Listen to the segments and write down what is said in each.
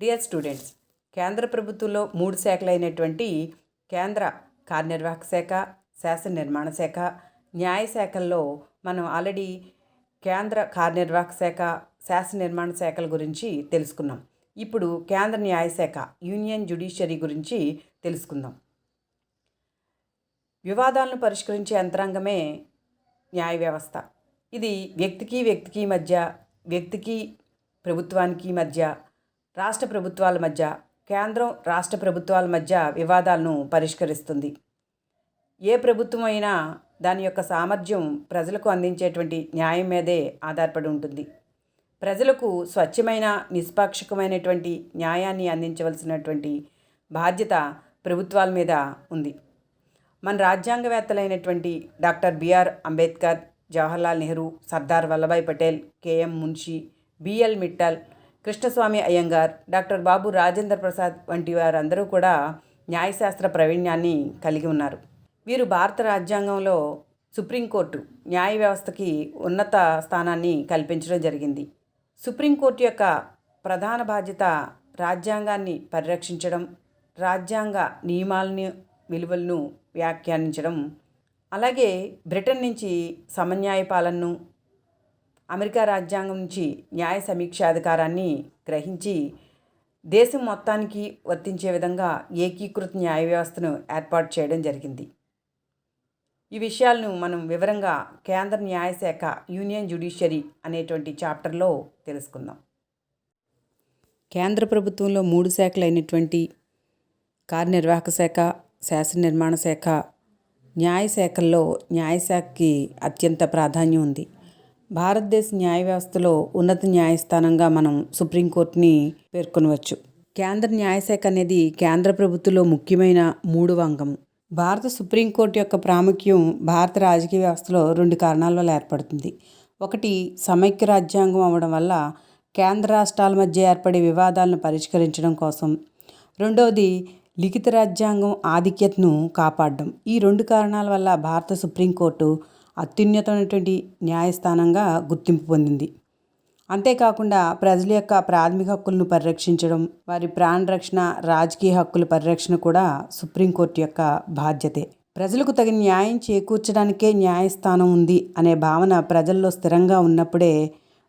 Dear students, కేంద్ర ప్రభుత్వంలో 3 శాఖలైనటువంటి కేంద్ర కార్యనిర్వాహక శాఖ, శాసన నిర్మాణ శాఖ, న్యాయ శాఖల్లో మనం ఆల్రెడీ కేంద్ర కార్యనిర్వాహక శాఖ, శాసన నిర్మాణ శాఖల గురించి తెలుసుకున్నాం. ఇప్పుడు కేంద్ర న్యాయశాఖ యూనియన్ జ్యుడిషియరీ గురించి తెలుసుకుందాం. వివాదాలను పరిష్కరించే యంత్రాంగమే న్యాయ వ్యవస్థ. ఇది వ్యక్తికి మధ్య, వ్యక్తికి ప్రభుత్వానికి మధ్య, రాష్ట్ర ప్రభుత్వాల మధ్య, కేంద్రం రాష్ట్ర ప్రభుత్వాల మధ్య వివాదాలను పరిష్కరిస్తుంది. ఏ ప్రభుత్వం అయినా దాని యొక్క సామర్థ్యం ప్రజలకు అందించేటువంటి న్యాయం మీదే ఆధారపడి ఉంటుంది. ప్రజలకు స్వచ్ఛమైన, నిష్పాక్షికమైనటువంటి న్యాయాన్ని అందించవలసినటువంటి బాధ్యత ప్రభుత్వాల మీద ఉంది. మన రాజ్యాంగవేత్తలైనటువంటి doctor B R Ambedkar, Jawaharlal Nehru, Sardar Vallabhbhai Patel, K M Munshi, B L Mittal, Krishnaswami Ayyangar, doctor Babu Rajendra Prasad వంటి వారందరూ కూడా న్యాయశాస్త్ర ప్రావీణ్యాన్ని కలిగి ఉన్నారు. వీరు భారత రాజ్యాంగంలో సుప్రీంకోర్టు న్యాయ వ్యవస్థకి ఉన్నత స్థానాన్ని కల్పించడం జరిగింది. సుప్రీంకోర్టు యొక్క ప్రధాన బాధ్యత రాజ్యాంగాన్ని పరిరక్షించడం, రాజ్యాంగ నియమాలను, విలువలను వ్యాఖ్యానించడం, అలాగే బ్రిటన్ నుంచి సమన్యాయ పాలనను, అమెరికా రాజ్యాంగం నుంచి న్యాయ సమీక్షాధికారాన్ని గ్రహించి దేశం మొత్తానికి వర్తించే విధంగా ఏకీకృత న్యాయ వ్యవస్థను ఏర్పాటు చేయడం జరిగింది. ఈ విషయాలను మనం వివరంగా కేంద్ర న్యాయశాఖ యూనియన్ జ్యుడిషియరీ అనేటువంటి చాప్టర్లో తెలుసుకుందాం. కేంద్ర ప్రభుత్వంలో 3 శాఖలైనటువంటి కార్యనిర్వాహక శాఖ, శాసన నిర్మాణ శాఖ, న్యాయశాఖల్లో న్యాయశాఖకి అత్యంత ప్రాధాన్యం ఉంది. భారతదేశ న్యాయ వ్యవస్థలో ఉన్నత న్యాయస్థానంగా మనం సుప్రీంకోర్టుని పేర్కొనవచ్చు. కేంద్ర న్యాయశాఖ అనేది కేంద్ర ప్రభుత్వంలో ముఖ్యమైన 3వ అంగం. భారత సుప్రీంకోర్టు యొక్క ప్రాముఖ్యం భారత రాజకీయ వ్యవస్థలో 2 కారణాల వల్ల ఏర్పడుతుంది. ఒకటి, సమైక్య రాజ్యాంగం అవ్వడం వల్ల కేంద్ర రాష్ట్రాల మధ్య ఏర్పడే వివాదాలను పరిష్కరించడం కోసం. రెండవది, లిఖిత రాజ్యాంగం ఆధిక్యతను కాపాడడం. ఈ 2 కారణాల వల్ల భారత సుప్రీంకోర్టు అత్యున్నతమైనటువంటి న్యాయస్థానంగా గుర్తింపు పొందింది. అంతేకాకుండా ప్రజల యొక్క ప్రాథమిక హక్కులను పరిరక్షించడం, వారి ప్రాణరక్షణ, రాజకీయ హక్కుల పరిరక్షణ కూడా సుప్రీంకోర్టు యొక్క బాధ్యతే. ప్రజలకు తగిన న్యాయం చేకూర్చడానికే న్యాయస్థానం ఉంది అనే భావన ప్రజల్లో స్థిరంగా ఉన్నప్పుడే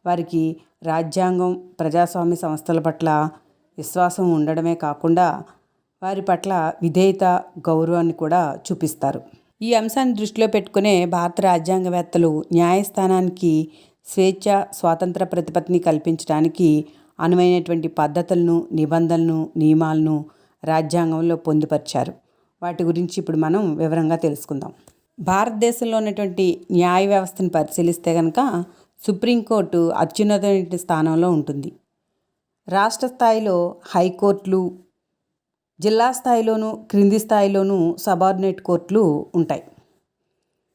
వారికి రాజ్యాంగం, ప్రజాస్వామ్య సంస్థల పట్ల విశ్వాసం ఉండడమే కాకుండా వారి పట్ల విధేయత, గౌరవాన్ని కూడా చూపిస్తారు. ఈ అంశాన్ని దృష్టిలో పెట్టుకునే భారత రాజ్యాంగవేత్తలు న్యాయస్థానానికి స్వేచ్ఛ, స్వాతంత్ర ప్రతిపత్తిని కల్పించడానికి అనువైనటువంటి పద్ధతులను, నిబంధనలను, నియమాలను రాజ్యాంగంలో పొందుపరిచారు. వాటి గురించి ఇప్పుడు మనం వివరంగా తెలుసుకుందాం. భారతదేశంలో ఉన్నటువంటి న్యాయ వ్యవస్థను పరిశీలిస్తే కనుక సుప్రీంకోర్టు అత్యున్నతమైన స్థానంలో ఉంటుంది. రాష్ట్ర స్థాయిలో హైకోర్టులు, జిల్లా స్థాయిలోనూ, క్రింది స్థాయిలోనూ సబార్డినేట్ కోర్టులు ఉంటాయి.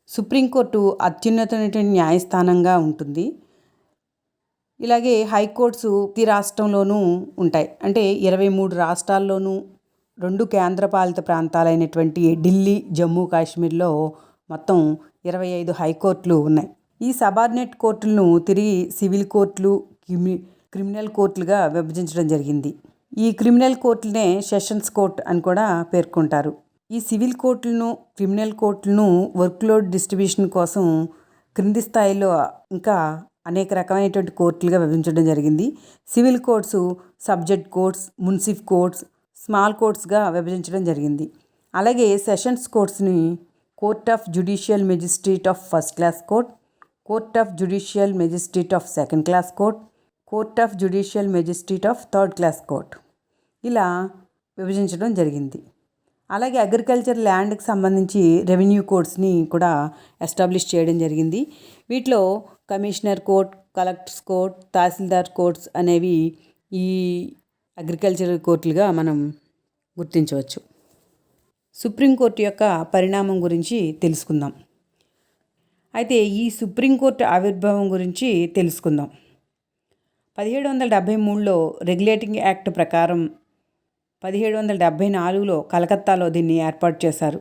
సుప్రీంకోర్టు అత్యున్నతమైనటువంటి న్యాయస్థానంగా ఉంటుంది. ఇలాగే హైకోర్ట్స్ ప్రతి రాష్ట్రంలోనూ ఉంటాయి. అంటే 23 రాష్ట్రాల్లోనూ 2 కేంద్రపాలిత ప్రాంతాలైనటువంటి ఢిల్లీ, జమ్మూ కాశ్మీర్లో మొత్తం 25 హైకోర్టులు ఉన్నాయి. ఈ సబార్డినేట్ కోర్టులను తిరిగి సివిల్ కోర్టులు, క్రిమినల్ కోర్టులుగా విభజించడం జరిగింది. ఈ క్రిమినల్ కోర్టులనే సెషన్స్ కోర్ట్ అని కూడా పేర్కొంటారు. ఈ సివిల్ కోర్టులను, క్రిమినల్ కోర్టులను వర్క్లోడ్ డిస్ట్రిబ్యూషన్ కోసం క్రింది స్థాయిలో ఇంకా అనేక రకమైనటువంటి కోర్టులుగా విభజించడం జరిగింది. Civil courts subject courts, munsif courts, small కోర్ట్స్గా విభజించడం జరిగింది. అలాగే సెషన్స్ కోర్ట్స్ని court of judicial magistrate of first class court, court of judicial magistrate of second class court, court of judicial magistrate of third class court ఇలా విభజించడం జరిగింది. అలాగే agriculture ల్యాండ్కి సంబంధించి రెవెన్యూ కోర్ట్స్ని కూడా ఎస్టాబ్లిష్ చేయడం జరిగింది. వీటిలో కమిషనర్ కోర్ట్, కలెక్టర్స్ కోర్ట్, తహసీల్దార్ కోర్ట్స్ అనేవి ఈ అగ్రికల్చర్ కోర్టులుగా మనం గుర్తించవచ్చు. సుప్రీంకోర్టు యొక్క పరిణామం గురించి తెలుసుకుందాం. అయితే ఈ సుప్రీంకోర్టు ఆవిర్భావం గురించి తెలుసుకుందాం. 1773లో రెగ్యులేటింగ్ యాక్ట్ ప్రకారం 1774లో కలకత్తాలో దీన్ని ఏర్పాటు చేశారు.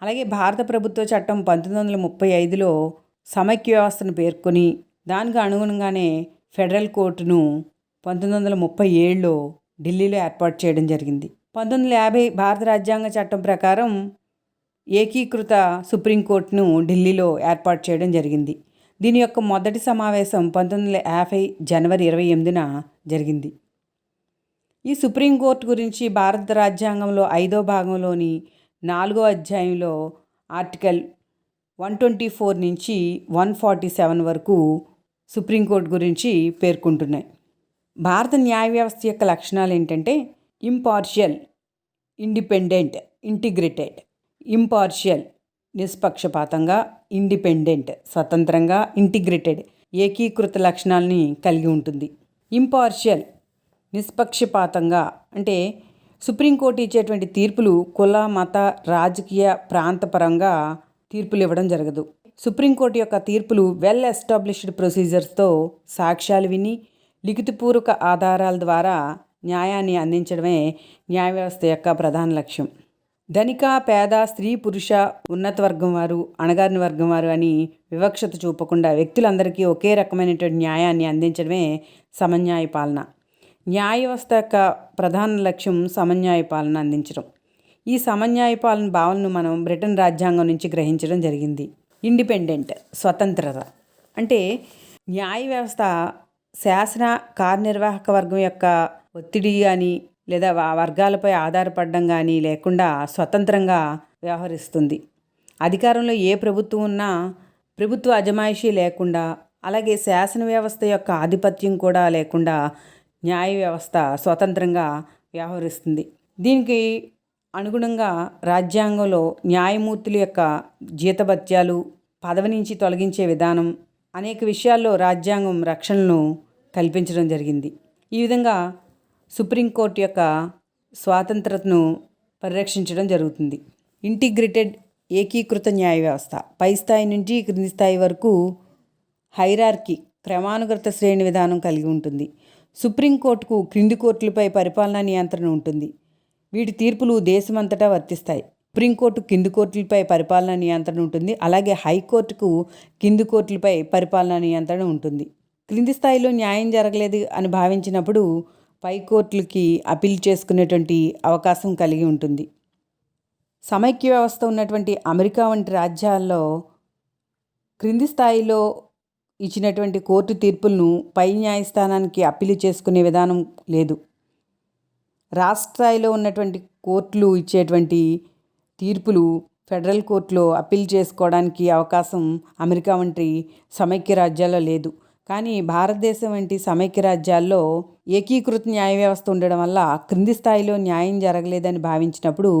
అలాగే భారత ప్రభుత్వ చట్టం 1935లో సమైక్య వ్యవస్థను పేర్కొని దానికి అనుగుణంగానే ఫెడరల్ కోర్టును 1937లో ఢిల్లీలో ఏర్పాటు చేయడం జరిగింది. 1950 భారత రాజ్యాంగ చట్టం ప్రకారం ఏకీకృత సుప్రీంకోర్టును ఢిల్లీలో ఏర్పాటు చేయడం జరిగింది. దీని యొక్క మొదటి సమావేశం 1950 జనవరి 28న జరిగింది. ఈ సుప్రీంకోర్టు గురించి భారత రాజ్యాంగంలో 5వ భాగంలోని 4వ అధ్యాయంలో ఆర్టికల్ 124 నుంచి 147 వరకు సుప్రీంకోర్టు గురించి పేర్కొంటున్నాయి. భారత న్యాయ వ్యవస్థ యొక్క లక్షణాలు ఏంటంటే ఇంపార్షియల్, ఇండిపెండెంట్, ఇంటిగ్రేటెడ్. ఇంపార్షియల్ నిష్పక్షపాతంగా, ఇండిపెండెంట్ స్వతంత్రంగా, ఇంటిగ్రేటెడ్ ఏకీకృత లక్షణాలని కలిగి ఉంటుంది. ఇంపార్షియల్ నిష్పక్షపాతంగా అంటే సుప్రీంకోర్టు ఇచ్చేటువంటి తీర్పులు కుల, మత, రాజకీయ, ప్రాంతపరంగా తీర్పులు ఇవ్వడం జరగదు. సుప్రీంకోర్టు యొక్క తీర్పులు వెల్ ఎస్టాబ్లిష్డ్ ప్రొసీజర్స్తో సాక్ష్యాలు విని లిఖితపూర్వక ఆధారాల ద్వారా న్యాయాన్ని అందించడమే న్యాయ వ్యవస్థ యొక్క ప్రధాన లక్ష్యం. ధనిక, పేద, స్త్రీ, పురుష, ఉన్నత వర్గం వారు, అణగారిన వర్గం వారు అని వివక్షత చూపకుండా వ్యక్తులందరికీ ఒకే రకమైనటువంటి న్యాయాన్ని అందించడమే సమన్యాయ పాలన. న్యాయ వ్యవస్థ యొక్క ప్రధాన లక్ష్యం సమన్యాయ పాలన అందించడం. ఈ సమన్యాయ పాలన భావనను మనం బ్రిటన్ రాజ్యాంగం నుంచి గ్రహించడం జరిగింది. ఇండిపెండెంట్ స్వతంత్రత అంటే న్యాయ వ్యవస్థ శాసన కార్యనిర్వాహక వర్గం యొక్క ఒత్తిడి కానీ లేదా వర్గాలపై ఆధారపడడం కానీ లేకుండా స్వతంత్రంగా వ్యవహరిస్తుంది. అధికారంలో ఏ ప్రభుత్వం ఉన్నా ప్రభుత్వ అజమాయిషీ లేకుండా, అలాగే శాసన వ్యవస్థ యొక్క ఆధిపత్యం కూడా లేకుండా న్యాయ వ్యవస్థ స్వతంత్రంగా వ్యవహరిస్తుంది. దీనికి అనుగుణంగా రాజ్యాంగంలో న్యాయమూర్తుల యొక్క జీతభత్యాలు, పదవి నుంచి తొలగించే విధానం, అనేక విషయాల్లో రాజ్యాంగం రక్షణను కల్పించడం జరిగింది. ఈ విధంగా సుప్రీంకోర్టు యొక్క స్వాతంత్రతను పరిరక్షించడం జరుగుతుంది. ఇంటిగ్రేటెడ్ ఏకీకృత న్యాయ వ్యవస్థ పై స్థాయి నుంచి క్రింది స్థాయి వరకు హైరార్కీ క్రమానుగత శ్రేణి విధానం కలిగి ఉంటుంది. సుప్రీంకోర్టుకు క్రింది కోర్టులపై పరిపాలనా నియంత్రణ ఉంటుంది. వీటి తీర్పులు దేశమంతటా వర్తిస్తాయి. సుప్రీంకోర్టు కింది కోర్టులపై పరిపాలనా నియంత్రణ ఉంటుంది. అలాగే హైకోర్టుకు కింది కోర్టులపై పరిపాలనా నియంత్రణ ఉంటుంది. క్రింది స్థాయిలో న్యాయం జరగలేదు అని భావించినప్పుడు పై కోర్టులకి అప్పీల్ చేసుకునేటువంటి అవకాశం కలిగి ఉంటుంది. సమైక్య వ్యవస్థ ఉన్నటువంటి అమెరికా వంటి రాజ్యాల్లో క్రింది స్థాయిలో ఇచ్చినటువంటి కోర్టు తీర్పులను పై న్యాయస్థానానికి అప్పీల్ చేసుకునే విధానం లేదు. రాష్ట్ర స్థాయిలో ఉన్నటువంటి కోర్టులు ఇచ్చేటువంటి తీర్పులు ఫెడరల్ కోర్టులో అప్పీల్ చేసుకోవడానికి అవకాశం అమెరికా వంటి సమైక్య రాజ్యాల్లో లేదు. కానీ భారతదేశం వంటి సమైక్య రాజ్యాల్లో ఏకీకృత న్యాయ వ్యవస్థ ఉండడం వల్ల క్రింది స్థాయిలో న్యాయం జరగలేదని భావించినప్పుడు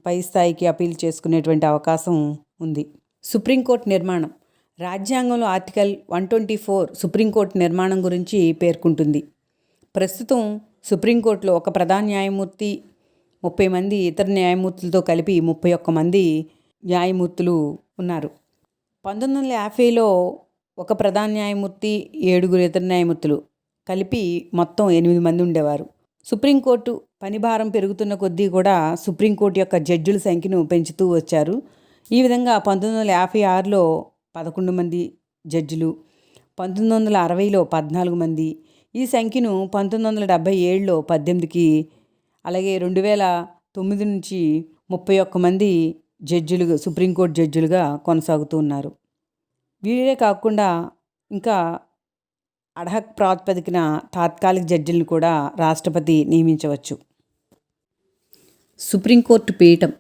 పై స్థాయికి అప్పీల్ చేసుకునేటువంటి అవకాశం ఉంది. సుప్రీంకోర్టు నిర్మాణం రాజ్యాంగంలో ఆర్టికల్ 124 సుప్రీంకోర్టు నిర్మాణం గురించి పేర్కొంటుంది. ప్రస్తుతం సుప్రీంకోర్టులో ఒక ప్రధాన న్యాయమూర్తి, 30 మంది ఇతర న్యాయమూర్తులతో కలిపి 31 మంది న్యాయమూర్తులు ఉన్నారు. 1950లో ఒక ప్రధాన న్యాయమూర్తి, 7 ఇతర న్యాయమూర్తులు కలిపి మొత్తం 8 మంది ఉండేవారు. సుప్రీంకోర్టు పనిభారం పెరుగుతున్న కొద్దీ కూడా సుప్రీంకోర్టు యొక్క జడ్జిల సంఖ్యను పెంచుతూ వచ్చారు. ఈ విధంగా 1956లో 11 మంది జడ్జిలు, 1960లో 14 మంది, ఈ సంఖ్యను 1977లో 18కి, అలాగే 2009 నుంచి 31 మంది జడ్జిలుగా సుప్రీంకోర్టు జడ్జిలుగా కొనసాగుతూ ఉన్నారు. వీరే కాకుండా ఇంకా అడ్హక్ ప్రాతిపదికన తాత్కాలిక జడ్జిలను కూడా రాష్ట్రపతి నియమించవచ్చు. సుప్రీంకోర్టు పీఠం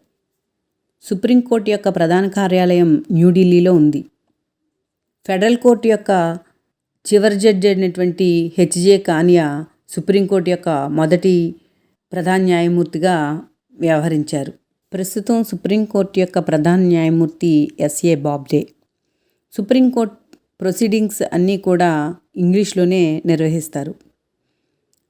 సుప్రీంకోర్టు యొక్క ప్రధాన కార్యాలయం న్యూఢిల్లీలో ఉంది. ఫెడరల్ కోర్టు యొక్క చివరి జడ్జి అయినటువంటి హెచ్జే కానియా సుప్రీంకోర్టు యొక్క మొదటి ప్రధాన న్యాయమూర్తిగా వ్యవహరించారు. ప్రస్తుతం సుప్రీంకోర్టు యొక్క ప్రధాన న్యాయమూర్తి ఎస్ఏ బాబ్డే. సుప్రీంకోర్టు ప్రొసీడింగ్స్ అన్నీ కూడా ఇంగ్లీష్లోనే నిర్వహిస్తారు.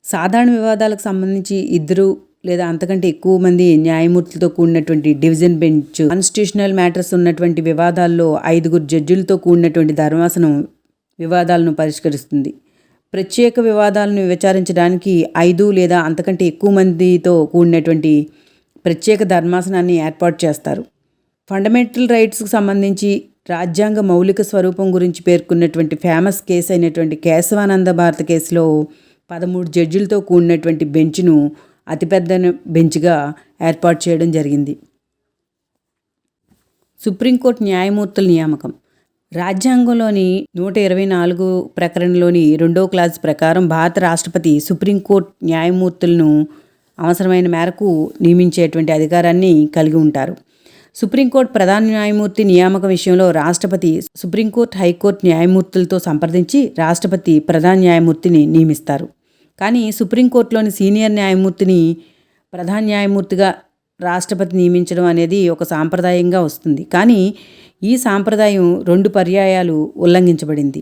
సాధారణ వివాదాలకు సంబంధించి 2 లేదా అంతకంటే ఎక్కువ మంది న్యాయమూర్తులతో కూడినటువంటి డివిజన్ బెంచ్, కాన్స్టిట్యూషనల్ మ్యాటర్స్ ఉన్నటువంటి వివాదాల్లో 5 జడ్జిలతో కూడినటువంటి ధర్మాసనం వివాదాలను పరిష్కరిస్తుంది. ప్రత్యేక వివాదాలను విచారించడానికి 5 లేదా అంతకంటే ఎక్కువ మందితో కూడినటువంటి ప్రత్యేక ధర్మాసనాన్ని ఏర్పాటు చేస్తారు. ఫండమెంటల్ రైట్స్కి సంబంధించి రాజ్యాంగ మౌలిక స్వరూపం గురించి పేర్కొన్నటువంటి ఫేమస్ కేసు అయినటువంటి కేశవానంద భారత కేసులో 13 జడ్జిలతో కూడినటువంటి బెంచ్ను అతిపెద్ద బెంచ్గా ఏర్పాటు చేయడం జరిగింది. సుప్రీంకోర్టు న్యాయమూర్తుల నియామకం. రాజ్యాంగంలోని 124 ప్రకరణలోని 2వ క్లాసు ప్రకారం భారత రాష్ట్రపతి సుప్రీంకోర్టు న్యాయమూర్తులను అవసరమైన మేరకు నియమించేటువంటి అధికారాన్ని కలిగి ఉంటారు. సుప్రీంకోర్టు ప్రధాన న్యాయమూర్తి నియామక విషయంలో రాష్ట్రపతి సుప్రీంకోర్టు, హైకోర్టు న్యాయమూర్తులతో సంప్రదించి రాష్ట్రపతి ప్రధాన న్యాయమూర్తిని నియమిస్తారు. కానీ సుప్రీంకోర్టులోని సీనియర్ న్యాయమూర్తిని ప్రధాన న్యాయమూర్తిగా రాష్ట్రపతి నియమించడం అనేది ఒక సాంప్రదాయంగా వస్తుంది. కానీ ఈ సాంప్రదాయం 2 పర్యాయాలు ఉల్లంఘించబడింది.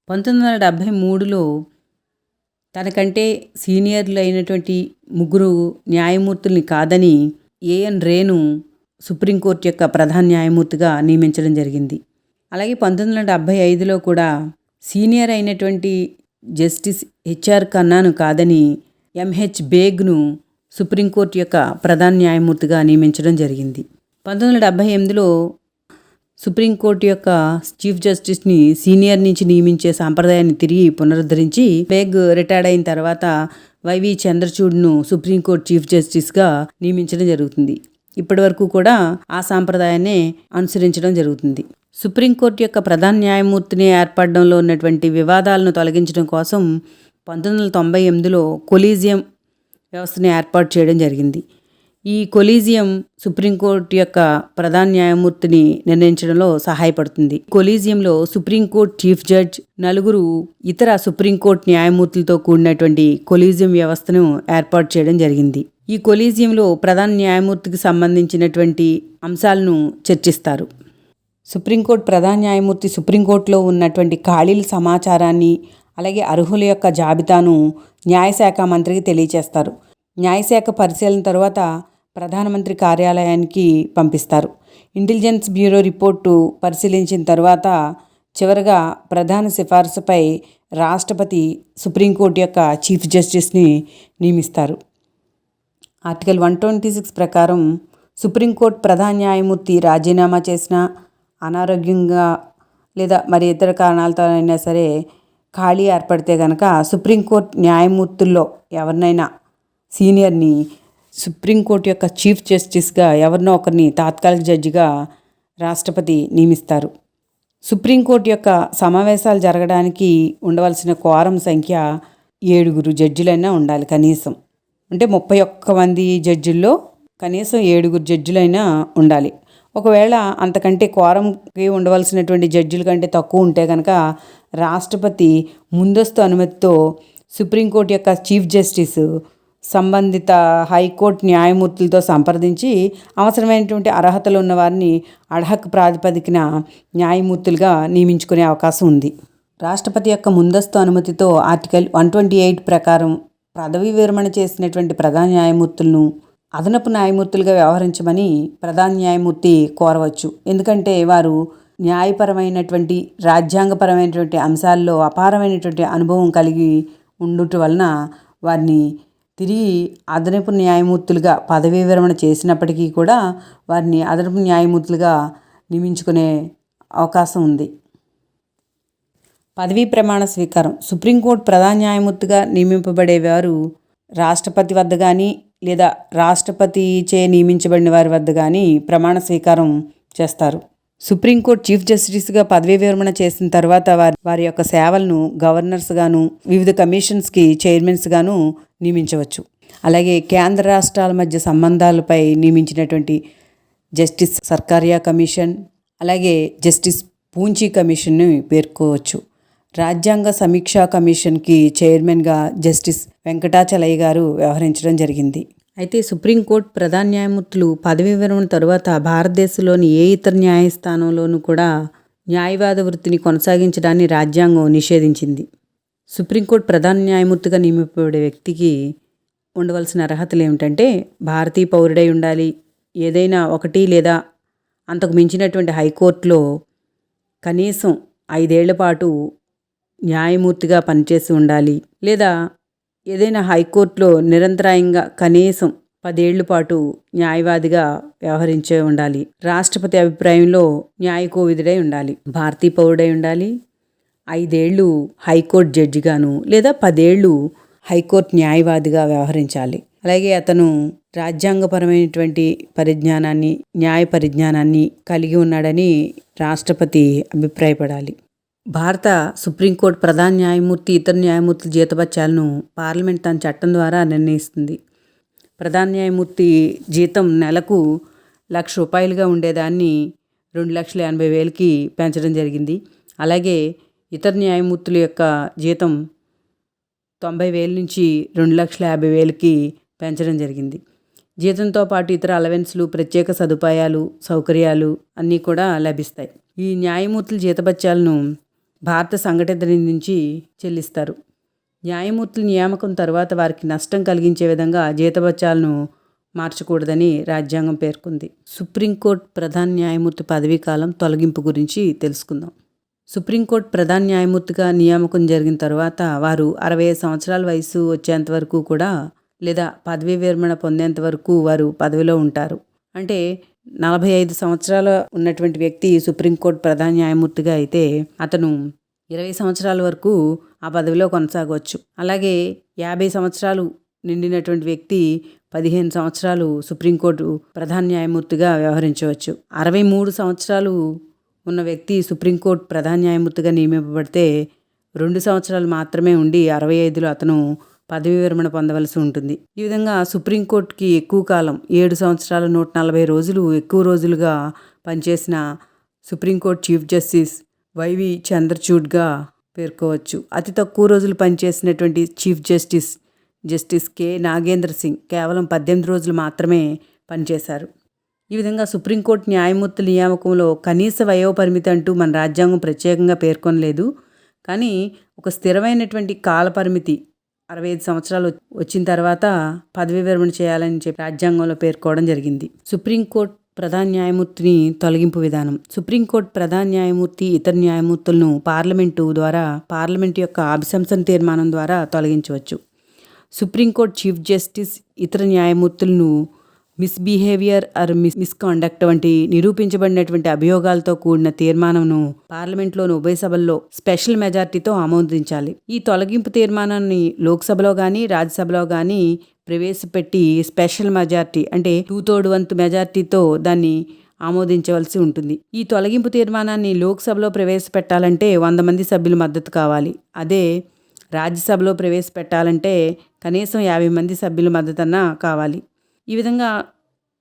1973లో తనకంటే సీనియర్లు అయినటువంటి 3 న్యాయమూర్తుల్ని కాదని ఏఎన్ రేను సుప్రీంకోర్టు యొక్క ప్రధాన న్యాయమూర్తిగా నియమించడం జరిగింది. అలాగే 1975లో కూడా సీనియర్ అయినటువంటి జస్టిస్ హెచ్ఆర్ ఖన్నాను కాదని ఎంహెచ్ బేగ్ను సుప్రీంకోర్టు యొక్క ప్రధాన న్యాయమూర్తిగా నియమించడం జరిగింది. 1978లో సుప్రీంకోర్టు యొక్క చీఫ్ జస్టిస్ని సీనియర్ నుంచి నియమించే సాంప్రదాయాన్ని తిరిగి పునరుద్ధరించి బేగ్ రిటైర్డ్ అయిన తర్వాత వైవి చంద్రచూడ్ను సుప్రీంకోర్టు చీఫ్ జస్టిస్గా నియమించడం జరుగుతుంది. ఇప్పటి వరకు కూడా ఆ సాంప్రదాయాన్ని అనుసరించడం జరుగుతుంది. సుప్రీంకోర్టు యొక్క ప్రధాన న్యాయమూర్తిని ఏర్పడడంలో ఉన్నటువంటి వివాదాలను తొలగించడం కోసం 1998లో కొలీజియం వ్యవస్థను ఏర్పాటు చేయడం జరిగింది. ఈ కొలీజియం సుప్రీంకోర్టు యొక్క ప్రధాన న్యాయమూర్తిని నిర్ణయించడంలో సహాయపడుతుంది. కొలీజియంలో సుప్రీంకోర్టు చీఫ్ జడ్జ్, 4 ఇతర సుప్రీంకోర్టు న్యాయమూర్తులతో కూడినటువంటి కొలీజియం వ్యవస్థను ఏర్పాటు చేయడం జరిగింది. ఈ కొలీజియంలో ప్రధాన న్యాయమూర్తికి సంబంధించినటువంటి అంశాలను చర్చిస్తారు. సుప్రీంకోర్టు ప్రధాన న్యాయమూర్తి సుప్రీంకోర్టులో ఉన్నటువంటి ఖాళీల సమాచారాన్ని అలాగే అర్హుల యొక్క జాబితాను న్యాయశాఖ మంత్రికి తెలియచేస్తారు. న్యాయశాఖ పరిశీలన తర్వాత ప్రధానమంత్రి కార్యాలయానికి పంపిస్తారు. ఇంటెలిజెన్స్ బ్యూరో రిపోర్టు పరిశీలించిన తర్వాత చివరగా ప్రధాన సిఫార్సుపై రాష్ట్రపతి సుప్రీంకోర్టు యొక్క చీఫ్ జస్టిస్ని నియమిస్తారు. ఆర్టికల్ 126 ప్రకారం సుప్రీంకోర్టు ప్రధాన న్యాయమూర్తి రాజీనామా చేసినా, అనారోగ్యంగా లేదా మరి ఇతర కారణాలతో అయినా సరే ఖాళీ ఏర్పడితే కనుక సుప్రీంకోర్టు న్యాయమూర్తుల్లో ఎవరినైనా సీనియర్ని సుప్రీంకోర్టు యొక్క చీఫ్ జస్టిస్గా ఎవరినో ఒకరిని తాత్కాలిక జడ్జిగా రాష్ట్రపతి నియమిస్తారు. సుప్రీంకోర్టు యొక్క సమావేశాలు జరగడానికి ఉండవలసిన క్వారం సంఖ్య 7 జడ్జిలైనా ఉండాలి కనీసం. అంటే 31 మంది జడ్జిల్లో కనీసం 7 జడ్జిలైనా ఉండాలి. ఒకవేళ అంతకంటే క్వారంకి ఉండవలసినటువంటి జడ్జిల కంటే తక్కువ ఉంటే కనుక రాష్ట్రపతి ముందస్తు అనుమతితో సుప్రీంకోర్టు యొక్క చీఫ్ జస్టిస్ సంబంధిత హైకోర్టు న్యాయమూర్తులతో సంప్రదించి అవసరమైనటువంటి అర్హతలు ఉన్న వారిని అడ్హక్ ప్రాతిపదికన న్యాయమూర్తులుగా నియమించుకునే అవకాశం ఉంది. రాష్ట్రపతి యొక్క ముందస్తు అనుమతితో ఆర్టికల్ 128 ప్రకారం పదవీ విరమణ చేసినటువంటి ప్రధాన న్యాయమూర్తులను అదనపు న్యాయమూర్తులుగా వ్యవహరించమని ప్రధాన న్యాయమూర్తి కోరవచ్చు. ఎందుకంటే వారు న్యాయపరమైనటువంటి రాజ్యాంగపరమైనటువంటి అంశాల్లో అపారమైనటువంటి అనుభవం కలిగి ఉండటం వలన వారిని తిరిగి అదనపు న్యాయమూర్తులుగా పదవీ విరమణ చేసినప్పటికీ కూడా వారిని అదనపు న్యాయమూర్తులుగా నియమించుకునే అవకాశం ఉంది. పదవీ ప్రమాణ స్వీకారం. సుప్రీంకోర్టు ప్రధాన న్యాయమూర్తిగా నియమింపబడేవారు రాష్ట్రపతి వద్ద కానీ లేదా రాష్ట్రపతిచే నియమించబడిన వారి వద్ద కానీ ప్రమాణ స్వీకారం చేస్తారు. సుప్రీంకోర్టు చీఫ్ జస్టిస్గా పదవీ విరమణ చేసిన తర్వాత వారి యొక్క సేవలను గవర్నర్స్ గాను వివిధ కమిషన్స్కి చైర్మన్స్ గాను నియమించవచ్చు. అలాగే కేంద్ర రాష్ట్రాల మధ్య సంబంధాలపై నియమించినటువంటి జస్టిస్ సర్కారియా కమిషన్ అలాగే జస్టిస్ పూంచి కమిషన్ను పేర్కోవచ్చు. రాజ్యాంగ సమీక్షా కమిషన్కి చైర్మన్గా జస్టిస్ వెంకటాచలయ్య గారు వ్యవహరించడం జరిగింది. అయితే సుప్రీంకోర్టు ప్రధాన న్యాయమూర్తులు పదవీ విరమణ తరువాత భారతదేశంలోని ఏ ఇతర న్యాయస్థానంలోనూ కూడా న్యాయవాద వృత్తిని కొనసాగించడాన్ని రాజ్యాంగం నిషేధించింది. సుప్రీంకోర్టు ప్రధాన న్యాయమూర్తిగా నియమింపబడే వ్యక్తికి ఉండవలసిన అర్హతలు ఏమిటంటే భారతీయ పౌరుడై ఉండాలి, ఏదైనా 1 లేదా అంతకు మించినటువంటి హైకోర్టులో కనీసం 5 ఏళ్ల పాటు న్యాయమూర్తిగా పనిచేసి ఉండాలి, లేదా ఏదైనా హైకోర్టులో నిరంతరాయంగా కనీసం 10 ఏళ్ల పాటు న్యాయవాదిగా వ్యవహరించే ఉండాలి. రాష్ట్రపతి అభిప్రాయంలో న్యాయకోవిదుడై ఉండాలి, భారతీయ పౌరుడై ఉండాలి, 5 ఏళ్ళు హైకోర్టు జడ్జిగాను లేదా 10 ఏళ్ళు హైకోర్టు న్యాయవాదిగా వ్యవహరించాలి. అలాగే అతను రాజ్యాంగపరమైనటువంటి పరిజ్ఞానాన్ని, న్యాయ పరిజ్ఞానాన్ని కలిగి ఉన్నాడని రాష్ట్రపతి అభిప్రాయపడాలి. భారత సుప్రీంకోర్టు ప్రధాన న్యాయమూర్తి, ఇతర న్యాయమూర్తుల జీతభత్యాలను పార్లమెంట్ తన చట్టం ద్వారా నిర్ణయిస్తుంది. ప్రధాన న్యాయమూర్తి జీతం నెలకు ₹1,00,000 ఉండేదాన్ని 2,80,000కి పెంచడం జరిగింది. అలాగే ఇతర న్యాయమూర్తుల యొక్క జీతం 90,000 నుంచి 2,50,000కి పెంచడం జరిగింది. జీతంతో పాటు ఇతర అలవెన్స్లు, ప్రత్యేక సదుపాయాలు, సౌకర్యాలు అన్నీ కూడా లభిస్తాయి. ఈ న్యాయమూర్తుల జీతభత్యాలను భారత సంఘటిత నిధి నుంచి చెల్లిస్తారు. న్యాయమూర్తుల నియామకం తర్వాత వారికి నష్టం కలిగించే విధంగా జీతభత్యాలను మార్చకూడదని రాజ్యాంగం పేర్కొంది. సుప్రీంకోర్టు ప్రధాన న్యాయమూర్తి పదవీ కాలం తొలగింపు గురించి తెలుసుకుందాం. సుప్రీంకోర్టు ప్రధాన న్యాయమూర్తిగా నియామకం జరిగిన తర్వాత వారు 65 సంవత్సరాల వయసు వచ్చేంత వరకు కూడా లేదా పదవీ విరమణ పొందేంత వరకు వారు పదవిలో ఉంటారు. అంటే 45 సంవత్సరాల ఉన్నటువంటి వ్యక్తి సుప్రీంకోర్టు ప్రధాన న్యాయమూర్తిగా అయితే అతను 20 సంవత్సరాల వరకు ఆ పదవిలో కొనసాగవచ్చు. అలాగే 50 సంవత్సరాలు నిండినటువంటి వ్యక్తి 15 సంవత్సరాలు సుప్రీంకోర్టు ప్రధాన న్యాయమూర్తిగా వ్యవహరించవచ్చు. 63 సంవత్సరాలు ఉన్న వ్యక్తి సుప్రీంకోర్టు ప్రధాన న్యాయమూర్తిగా నియమింపబడితే 2 సంవత్సరాలు మాత్రమే ఉండి 65లో అతను పదవీ విరమణ పొందవలసి ఉంటుంది. ఈ విధంగా సుప్రీంకోర్టుకి ఎక్కువ కాలం 7 సంవత్సరాల 140 రోజులు ఎక్కువ రోజులుగా పనిచేసిన సుప్రీంకోర్టు చీఫ్ జస్టిస్ వైవి చంద్రచూడ్గా పేర్కోవచ్చు. అతి తక్కువ రోజులు పనిచేసినటువంటి chief justice K Nagendra Singh కేవలం 18 రోజులు మాత్రమే పనిచేశారు. ఈ విధంగా సుప్రీంకోర్టు న్యాయమూర్తుల నియామకంలో కనీస వయోపరిమితి అంటూ మన రాజ్యాంగం ప్రత్యేకంగా పేర్కొనలేదు. కానీ ఒక స్థిరమైనటువంటి కాలపరిమితి 65 సంవత్సరాలు వచ్చిన తర్వాత పదవీ విరమణ చేయాలని చెప్పి రాజ్యాంగంలో పేర్కోవడం జరిగింది. సుప్రీంకోర్టు ప్రధాన న్యాయమూర్తిని తొలగింపు విధానం. సుప్రీంకోర్టు ప్రధాన న్యాయమూర్తి, ఇతర న్యాయమూర్తులను పార్లమెంటు యొక్క అభిశంసన తీర్మానం ద్వారా తొలగించవచ్చు. సుప్రీంకోర్టు చీఫ్ జస్టిస్ ఇతర న్యాయమూర్తులను మిస్బిహేవియర్ ఆర్ మిస్కాండక్ట్ వంటి నిరూపించబడినటువంటి అభియోగాలతో కూడిన తీర్మానంను పార్లమెంట్లోని ఉభయ సభల్లో స్పెషల్ మెజార్టీతో ఆమోదించాలి. ఈ తొలగింపు తీర్మానాన్ని లోక్సభలో కానీ రాజ్యసభలో కానీ ప్రవేశపెట్టి స్పెషల్ మెజార్టీ అంటే 2/3 వంతు మెజార్టీతో దాన్ని ఆమోదించవలసి ఉంటుంది. ఈ తొలగింపు తీర్మానాన్ని లోక్సభలో ప్రవేశపెట్టాలంటే 100 మంది సభ్యుల మద్దతు కావాలి. అదే రాజ్యసభలో ప్రవేశపెట్టాలంటే కనీసం 50 మంది సభ్యుల మద్దతన్నా కావాలి. ఈ విధంగా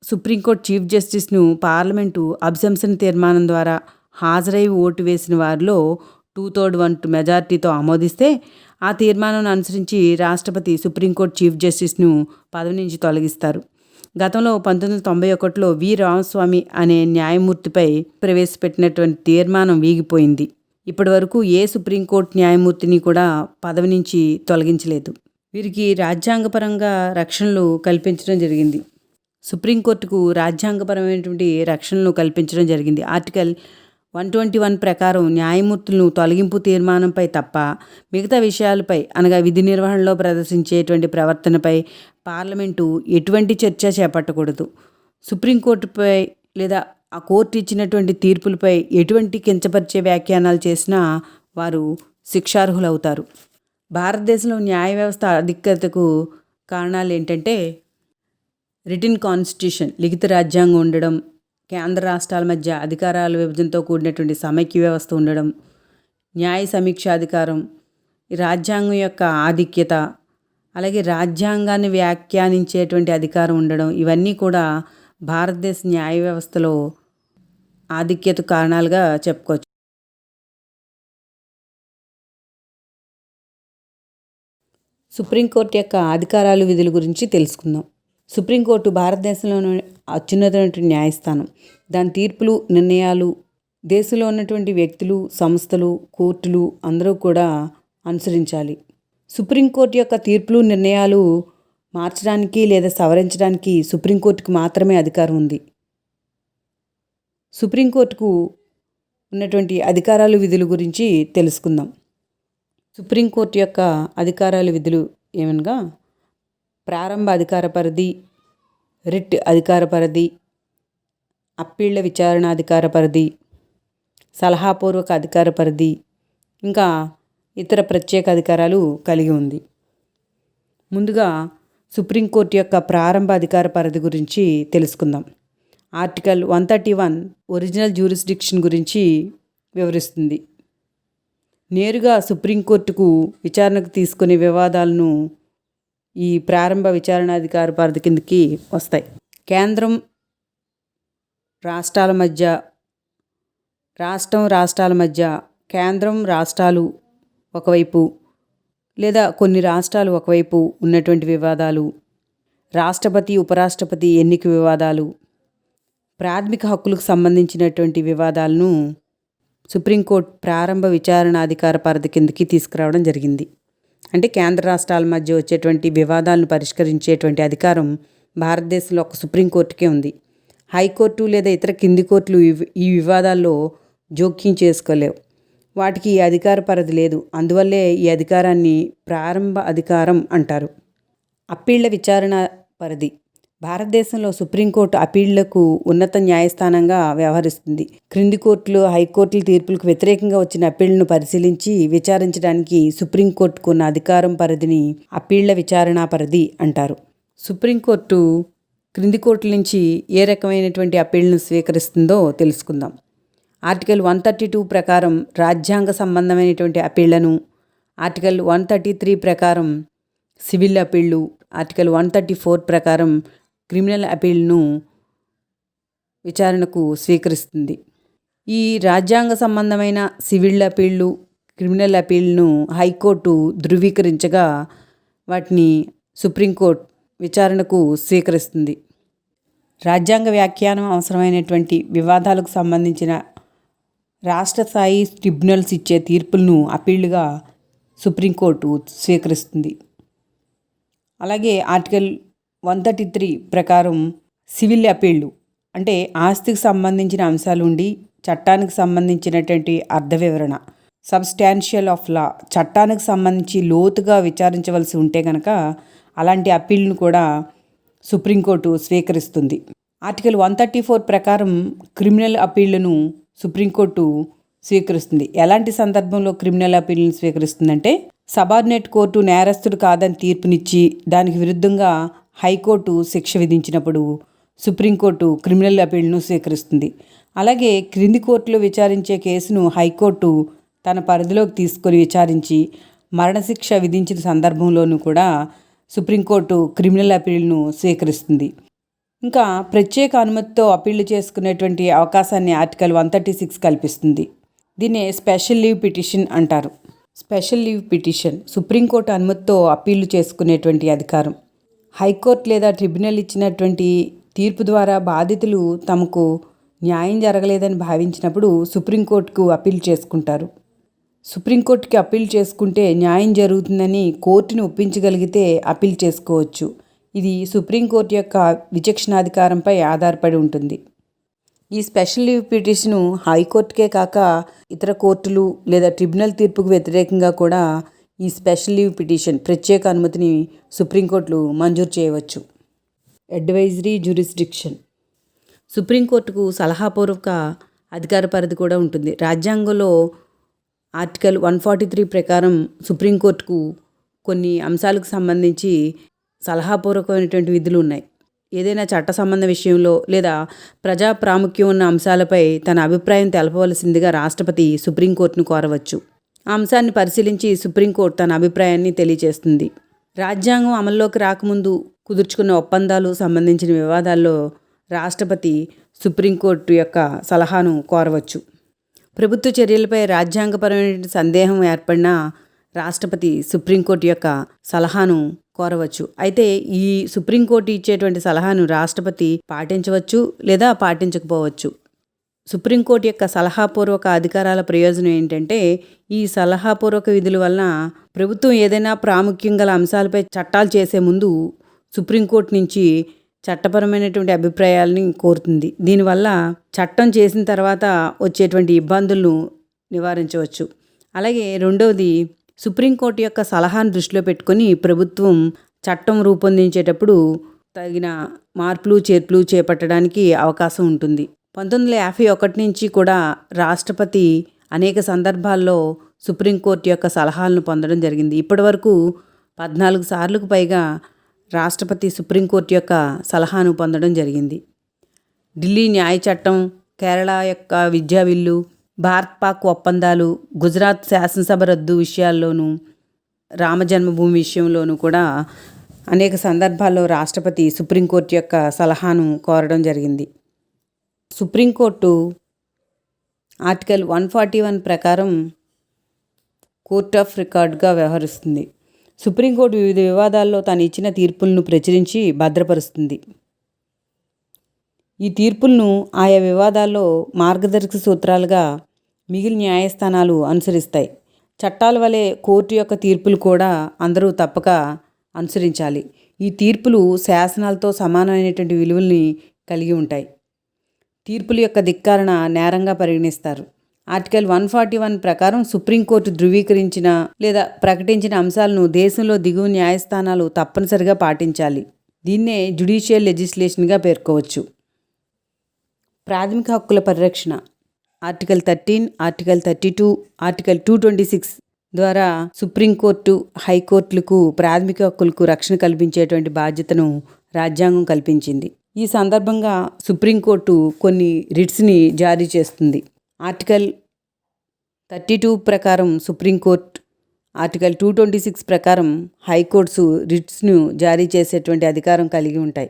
సుప్రీంకోర్టు చీఫ్ జస్టిస్ను పార్లమెంటు అభిశంసన తీర్మానం ద్వారా హాజరై ఓటు వేసిన వారిలో 2/3 వంతు మెజార్టీతో ఆమోదిస్తే ఆ తీర్మానం అనుసరించి రాష్ట్రపతి సుప్రీంకోర్టు చీఫ్ జస్టిస్ను పదవి నుంచి తొలగిస్తారు. గతంలో 1991లో వి రామస్వామి అనే న్యాయమూర్తిపై ప్రవేశపెట్టినటువంటి తీర్మానం వీగిపోయింది. ఇప్పటి వరకు ఏ సుప్రీంకోర్టు న్యాయమూర్తిని కూడా పదవి నుంచి తొలగించలేదు. వీరికి రాజ్యాంగపరంగా రక్షణలు కల్పించడం జరిగింది. సుప్రీంకోర్టుకు రాజ్యాంగపరమైనటువంటి రక్షణలు కల్పించడం జరిగింది. ఆర్టికల్ 121 ప్రకారం న్యాయమూర్తులను తొలగింపు తీర్మానంపై తప్ప మిగతా విషయాలపై అనగా విధి నిర్వహణలో ప్రదర్శించేటువంటి ప్రవర్తనపై పార్లమెంటు ఎటువంటి చర్చ చేపట్టకూడదు. సుప్రీంకోర్టుపై లేదా ఆ కోర్టు ఇచ్చినటువంటి తీర్పులపై ఎటువంటి కించపరిచే వ్యాఖ్యానాలు చేసినా వారు శిక్షార్హులవుతారు. భారతదేశంలో న్యాయ వ్యవస్థ అధిక్యతకు కారణాలు ఏంటంటే రిటన్ కాన్స్టిట్యూషన్, లిఖిత రాజ్యాంగం ఉండడం, కేంద్ర రాష్ట్రాల మధ్య అధికారాల విభజనతో కూడినటువంటి సమైక్య వ్యవస్థ ఉండడం, న్యాయ సమీక్షాధికారం, రాజ్యాంగం యొక్క ఆధిక్యత, అలాగే రాజ్యాంగాన్ని వ్యాఖ్యానించేటువంటి అధికారం ఉండడం, ఇవన్నీ కూడా భారతదేశ న్యాయ వ్యవస్థలో ఆధిక్యత కారణాలుగా చెప్పుకోవచ్చు. సుప్రీంకోర్టు యొక్క అధికారాలు, విధుల గురించి తెలుసుకుందాం. సుప్రీంకోర్టు భారతదేశంలోని అత్యున్నతమైనటువంటి న్యాయస్థానం. దాని తీర్పులు, నిర్ణయాలు దేశంలో ఉన్నటువంటి వ్యక్తులు, సంస్థలు, కోర్టులు అందరూ కూడా అనుసరించాలి. సుప్రీంకోర్టు యొక్క తీర్పులు, నిర్ణయాలు మార్చడానికి లేదా సవరించడానికి సుప్రీంకోర్టుకు మాత్రమే అధికారం ఉంది. సుప్రీంకోర్టుకు ఉన్నటువంటి అధికారాలు, విధుల గురించి తెలుసుకుందాం. సుప్రీంకోర్టు యొక్క అధికారాలు, విధులు ఏమనగా ప్రారంభ అధికార పరిధి, రిట్ అధికార పరిధి, అప్పీళ్ల విచారణ అధికార పరిధి, సలహాపూర్వక అధికార పరిధి, ఇంకా ఇతర ప్రత్యేక అధికారాలు కలిగి ఉంది. ముందుగా సుప్రీంకోర్టు యొక్క ప్రారంభ అధికార పరిధి గురించి తెలుసుకుందాం. ఆర్టికల్ 131 ఒరిజినల్ జ్యూరిస్డిక్షన్ గురించి వివరిస్తుంది. నేరుగా సుప్రీంకోర్టుకు విచారణకు తీసుకునే వివాదాలను ఈ ప్రారంభ విచారణాధికార పరిధి కిందకి వస్తాయి. కేంద్రం రాష్ట్రాల మధ్య, రాష్ట్రాల మధ్య, కేంద్రం రాష్ట్రాలు ఒకవైపు లేదా కొన్ని రాష్ట్రాలు ఒకవైపు ఉన్నటువంటి వివాదాలు, రాష్ట్రపతి ఉపరాష్ట్రపతి ఎన్నిక వివాదాలు, ప్రాథమిక హక్కులకు సంబంధించినటువంటి వివాదాలను సుప్రీంకోర్టు ప్రారంభ విచారణాధికార పరిధి కిందకి తీసుకురావడం జరిగింది. అంటే కేంద్ర రాష్ట్రాల మధ్య వచ్చేటువంటి వివాదాలను పరిష్కరించేటువంటి అధికారం భారతదేశంలో ఒక సుప్రీంకోర్టుకే ఉంది. హైకోర్టు లేదా ఇతర కింది కోర్టులు ఈ వివాదాల్లో జోక్యం చేసుకోలేవు. వాటికి ఈ అధికార పరిధి లేదు. అందువల్లే ఈ అధికారాన్ని ప్రారంభ అధికారం అంటారు. అప్పీళ్ల విచారణ పరిధి. భారతదేశంలో సుప్రీంకోర్టు అప్పీళ్లకు ఉన్నత న్యాయస్థానంగా వ్యవహరిస్తుంది. క్రింది కోర్టులు, హైకోర్టుల తీర్పులకు వ్యతిరేకంగా వచ్చిన అప్పీళ్లను పరిశీలించి విచారించడానికి సుప్రీంకోర్టుకు ఉన్న అధికారం పరిధిని అప్పీళ్ల విచారణా పరిధి అంటారు. సుప్రీంకోర్టు క్రింది కోర్టుల నుంచి ఏ రకమైనటువంటి అప్పీళ్లను స్వీకరిస్తుందో తెలుసుకుందాం. ఆర్టికల్ 132 ప్రకారం రాజ్యాంగ సంబంధమైనటువంటి అప్పీళ్లను, ఆర్టికల్ 133 ప్రకారం సివిల్ అప్పీళ్లు, ఆర్టికల్ 134 ప్రకారం క్రిమినల్ అప్పీల్ను విచారణకు స్వీకరిస్తుంది. ఈ రాజ్యాంగ సంబంధమైన సివిల్ అప్పీళ్లు, క్రిమినల్ అప్పీల్ను హైకోర్టు ధృవీకరించగా వాటిని సుప్రీంకోర్టు విచారణకు స్వీకరిస్తుంది. రాజ్యాంగ వ్యాఖ్యానం అవసరమైనటువంటి వివాదాలకు సంబంధించిన రాష్ట్ర స్థాయి ట్రిబ్యునల్స్ ఇచ్చే తీర్పులను అప్పీళ్లుగా సుప్రీంకోర్టు స్వీకరిస్తుంది. అలాగే ఆర్టికల్ 133 ప్రకారం సివిల్ అప్పీళ్లు అంటే ఆస్తికి సంబంధించిన అంశాలు ఉండి చట్టానికి సంబంధించినటువంటి అర్థ వివరణ, సబ్స్టాన్షియల్ ఆఫ్ లా, చట్టానికి సంబంధించి లోతుగా విచారించవలసి ఉంటే కనుక అలాంటి అప్పీళ్లను కూడా సుప్రీంకోర్టు స్వీకరిస్తుంది. ఆర్టికల్ 134 ప్రకారం క్రిమినల్ అప్పీళ్లను సుప్రీంకోర్టు స్వీకరిస్తుంది. ఎలాంటి సందర్భంలో క్రిమినల్ అప్పీల్ని స్వీకరిస్తుందంటే, సబార్డినేట్ కోర్టు నేరస్తుడు కాదని తీర్పునిచ్చి దానికి విరుద్ధంగా హైకోర్టు శిక్ష విధించినప్పుడు సుప్రీంకోర్టు క్రిమినల్ అప్పీల్ను స్వీకరిస్తుంది. అలాగే క్రింది కోర్టులో విచారించే కేసును హైకోర్టు తన పరిధిలోకి తీసుకొని విచారించి మరణశిక్ష విధించిన సందర్భంలోనూ కూడా సుప్రీంకోర్టు క్రిమినల్ అప్పీల్ను స్వీకరిస్తుంది. ఇంకా ప్రత్యేక అనుమతితో అప్పీళ్లు చేసుకునేటువంటి అవకాశాన్ని ఆర్టికల్ 136 కల్పిస్తుంది. దీన్నే స్పెషల్ లీవ్ పిటిషన్ అంటారు. స్పెషల్ లీవ్ పిటిషన్ సుప్రీంకోర్టు అనుమతితో అప్పీళ్లు చేసుకునేటువంటి అధికారం. హైకోర్టు లేదా ట్రిబ్యునల్ ఇచ్చినటువంటి తీర్పు ద్వారా బాధితులు తమకు న్యాయం జరగలేదని భావించినప్పుడు సుప్రీంకోర్టుకు అప్పీల్ చేసుకుంటారు. సుప్రీంకోర్టుకి అప్పీల్ చేసుకుంటే న్యాయం జరుగుతుందని కోర్టును ఒప్పించగలిగితే అప్పీల్ చేసుకోవచ్చు. ఇది సుప్రీంకోర్టు యొక్క విచక్షణాధికారంపై ఆధారపడి ఉంటుంది. ఈ స్పెషల్ లీవ్ పిటిషను హైకోర్టుకే కాక ఇతర కోర్టులు లేదా ట్రిబ్యునల్ తీర్పుకు వ్యతిరేకంగా కూడా ఈ స్పెషల్ లీవ్ పిటిషన్ ప్రత్యేక అనుమతిని సుప్రీంకోర్టులు మంజూరు చేయవచ్చు. Advisory jurisdiction. సుప్రీంకోర్టుకు సలహాపూర్వక అధికార పరిధి కూడా ఉంటుంది. రాజ్యాంగంలో ఆర్టికల్ 143 ప్రకారం సుప్రీంకోర్టుకు కొన్ని అంశాలకు సంబంధించి సలహాపూర్వకమైనటువంటి విధులు ఉన్నాయి. ఏదైనా చట్ట సంబంధ విషయంలో లేదా ప్రజా ప్రాముఖ్యం ఉన్న అంశాలపై తన అభిప్రాయం తెలపవలసిందిగా రాష్ట్రపతి సుప్రీంకోర్టును కోరవచ్చు. ఆ అంశాన్ని పరిశీలించి సుప్రీంకోర్టు తన అభిప్రాయాన్ని తెలియజేస్తుంది. రాజ్యాంగం అమల్లోకి రాకముందు కుదుర్చుకున్న ఒప్పందాలు సంబంధించిన వివాదాల్లో రాష్ట్రపతి సుప్రీంకోర్టు యొక్క సలహాను కోరవచ్చు. ప్రభుత్వ చర్యలపై రాజ్యాంగపరమైన సందేహం ఏర్పడినా రాష్ట్రపతి సుప్రీంకోర్టు యొక్క సలహాను కోరవచ్చు. అయితే ఈ సుప్రీంకోర్టు ఇచ్చేటువంటి సలహాను రాష్ట్రపతి పాటించవచ్చు లేదా పాటించకపోవచ్చు. సుప్రీంకోర్టు యొక్క సలహాపూర్వక అధికారాల ప్రయోజనం ఏంటంటే, ఈ సలహాపూర్వక విధుల వలన ప్రభుత్వం ఏదైనా ప్రాముఖ్యం గల అంశాలపై చట్టాలు చేసే ముందు సుప్రీంకోర్టు నుంచి చట్టపరమైనటువంటి అభిప్రాయాలని కోరుతుంది. దీనివల్ల చట్టం చేసిన తర్వాత వచ్చేటువంటి ఇబ్బందులను నివారించవచ్చు. అలాగే రెండవది, సుప్రీంకోర్టు యొక్క సలహాను దృష్టిలో పెట్టుకొని ప్రభుత్వం చట్టం రూపొందించేటప్పుడు తగిన మార్పులు చేర్పులు చేపట్టడానికి అవకాశం ఉంటుంది. 1951 నుంచి కూడా రాష్ట్రపతి అనేక సందర్భాల్లో సుప్రీంకోర్టు యొక్క సలహాలను పొందడం జరిగింది. ఇప్పటి వరకు 14 సార్లకు పైగా రాష్ట్రపతి సుప్రీంకోర్టు యొక్క సలహాను పొందడం జరిగింది. ఢిల్లీ న్యాయ చట్టం, కేరళ యొక్క విద్యా బిల్లు, భారత్ పాక్ ఒప్పందాలు, గుజరాత్ శాసనసభ రద్దు విషయాల్లోనూ, రామజన్మభూమి విషయంలోనూ కూడా అనేక సందర్భాల్లో రాష్ట్రపతి సుప్రీంకోర్టు యొక్క సలహాను కోరడం జరిగింది. సుప్రీంకోర్టు ఆర్టికల్ 141 ప్రకారం కోర్ట్ ఆఫ్ రికార్డ్గా వ్యవహరిస్తుంది. సుప్రీంకోర్టు వివిధ వివాదాల్లో తాను ఇచ్చిన తీర్పులను ప్రచురించి భద్రపరుస్తుంది. ఈ తీర్పులను ఆయా వివాదాల్లో మార్గదర్శక సూత్రాలుగా మిగిలిన న్యాయస్థానాలు అనుసరిస్తాయి. చట్టాల వలె కోర్టు యొక్క తీర్పులు కూడా అందరూ తప్పక అనుసరించాలి. ఈ తీర్పులు శాసనాలతో సమానమైనటువంటి విలువల్ని కలిగి ఉంటాయి. తీర్పుల యొక్క ధిక్కారణ నేరంగా పరిగణిస్తారు. ఆర్టికల్ 141 ప్రకారం సుప్రీంకోర్టు ధృవీకరించిన లేదా ప్రకటించిన అంశాలను దేశంలో దిగువ న్యాయస్థానాలు తప్పనిసరిగా పాటించాలి. దీన్నే జ్యుడిషియల్ లెజిస్లేషన్గా పేర్కోవచ్చు. ప్రాథమిక హక్కుల పరిరక్షణ ఆర్టికల్ 13, ఆర్టికల్ 32, ఆర్టికల్ 226 ద్వారా సుప్రీంకోర్టు, హైకోర్టులకు ప్రాథమిక హక్కులకు రక్షణ కల్పించేటువంటి బాధ్యతను రాజ్యాంగం కల్పించింది. ఈ సందర్భంగా సుప్రీంకోర్టు కొన్ని రిట్స్ని జారీ చేస్తుంది. ఆర్టికల్ 32 ప్రకారం సుప్రీంకోర్టు, ఆర్టికల్ 226 ప్రకారం హైకోర్ట్స్ రిట్స్ను జారీ చేసేటువంటి అధికారం కలిగి ఉంటాయి.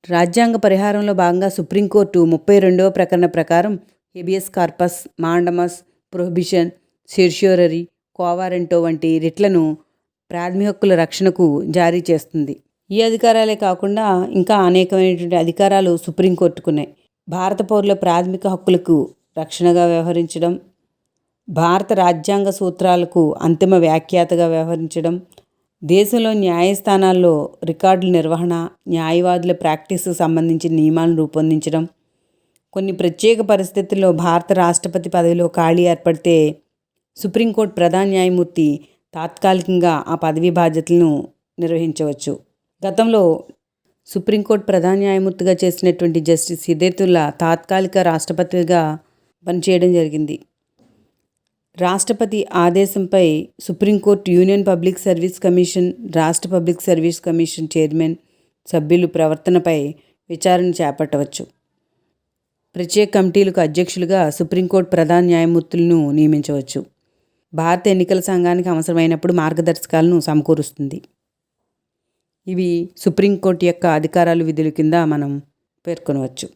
రాజ్యాంగ పరిహారంలో భాగంగా సుప్రీంకోర్టు 32వ ప్రకరణ ప్రకారం habeas corpus, mandamus, prohibition, certiorari, quo warranto వంటి రిట్లను ప్రాథమిక హక్కుల రక్షణకు జారీ చేస్తుంది. ఈ అధికారాలే కాకుండా ఇంకా అనేకమైనటువంటి అధికారాలు సుప్రీంకోర్టుకున్నాయి. భారత పౌరుల ప్రాథమిక హక్కులకు రక్షణగా వ్యవహరించడం, భారత రాజ్యాంగ సూత్రాలకు అంతిమ వ్యాఖ్యాతగా వ్యవహరించడం, దేశంలో న్యాయస్థానాల్లో రికార్డుల నిర్వహణ, న్యాయవాదుల ప్రాక్టీస్కు సంబంధించిన నియమాలను రూపొందించడం, కొన్ని ప్రత్యేక పరిస్థితుల్లో భారత రాష్ట్రపతి పదవిలో ఖాళీ ఏర్పడితే సుప్రీంకోర్టు ప్రధాన న్యాయమూర్తి తాత్కాలికంగా ఆ పదవీ బాధ్యతలను నిర్వహించవచ్చు. గతంలో సుప్రీంకోర్టు ప్రధాన న్యాయమూర్తిగా చేసినటువంటి జస్టిస్ హిదాయతుల్లా తాత్కాలిక రాష్ట్రపతిగా పనిచేయడం జరిగింది. రాష్ట్రపతి ఆదేశంపై supreme court union public service commission, రాష్ట్ర పబ్లిక్ సర్వీస్ కమిషన్ చైర్మన్, సభ్యులు ప్రవర్తనపై విచారణ చేపట్టవచ్చు. ప్రత్యేక కమిటీలకు అధ్యక్షులుగా సుప్రీంకోర్టు ప్రధాన న్యాయమూర్తులను నియమించవచ్చు. భారత ఎన్నికల సంఘానికి అవసరమైనప్పుడు మార్గదర్శకాలను సమకూరుస్తుంది. ఇవి సుప్రీంకోర్టు యొక్క అధికారాలు, విధుల కింద మనం పేర్కొనవచ్చు.